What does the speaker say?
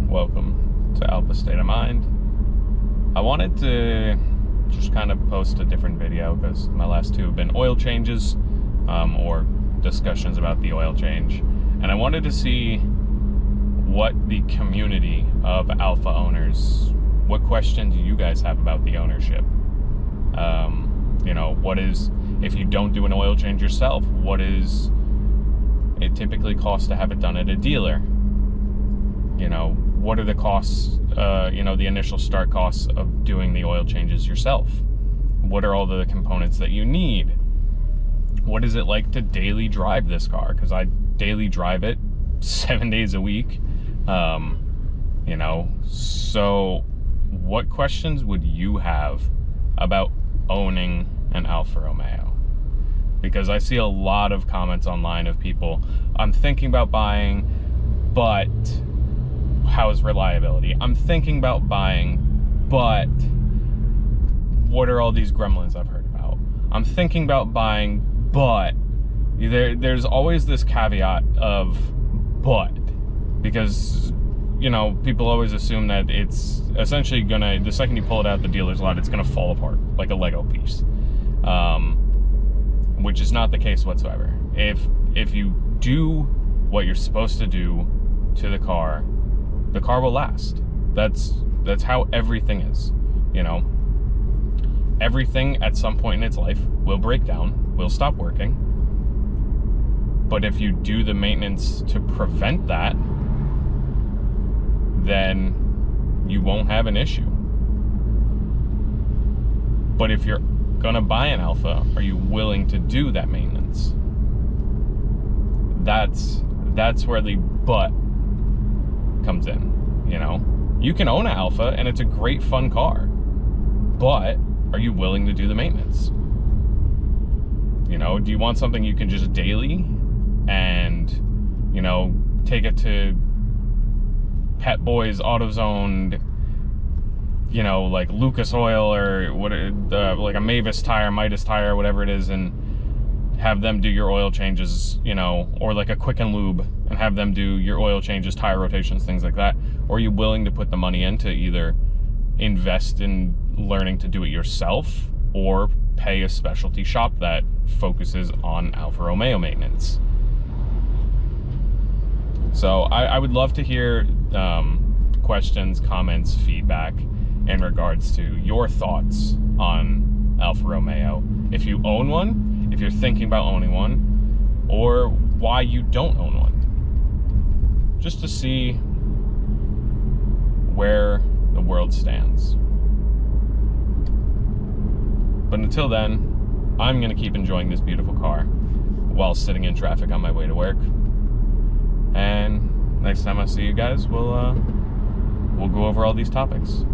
Welcome to Alpha State of Mind. I wanted to just kind of post a different video because my last two have been oil changes or discussions about the oil change. And I wanted to see what the community of Alpha owners, what questions you guys have about the ownership. What is, if you don't do an oil change yourself, what is it typically costs to have it done at a dealer? What are the costs, the initial start costs of doing the oil changes yourself? What are all the components that you need? What is it like to daily drive this car? Because I daily drive it 7 days a week. So what questions would you have about owning an Alfa Romeo? Because I see a lot of comments online of people, I'm thinking about buying, but how's reliability? I'm thinking about buying, but what are all these gremlins I've heard about? I'm thinking about buying, but there's always this caveat of but, because people always assume that it's essentially gonna, the second you pull it out the dealer's lot, it's gonna fall apart like a Lego piece, which is not the case whatsoever. If you do what you're supposed to do to the car will last. That's how everything is. Everything at some point in its life will break down, will stop working. But if you do the maintenance to prevent that, then you won't have an issue. But if you're gonna buy an Alpha, are you willing to do that maintenance? That's where the but comes in. You can own an Alpha and it's a great fun car, but are you willing to do the maintenance? Do you want something you can just daily and take it to Pet Boys, AutoZone, like Lucas Oil or what, like a Mavis tire, Midas tire, whatever it is, and have them do your oil changes, or like a Quick and Lube and have them do your oil changes, tire rotations, things like that? Or are you willing to put the money in to either invest in learning to do it yourself or pay a specialty shop that focuses on Alfa Romeo maintenance? So I would love to hear questions, comments, feedback in regards to your thoughts on Alfa Romeo. If you own one, if you're thinking about owning one, or why you don't own one. Just to see where the world stands. But until then, I'm going to keep enjoying this beautiful car while sitting in traffic on my way to work. And next time I see you guys, we'll go over all these topics.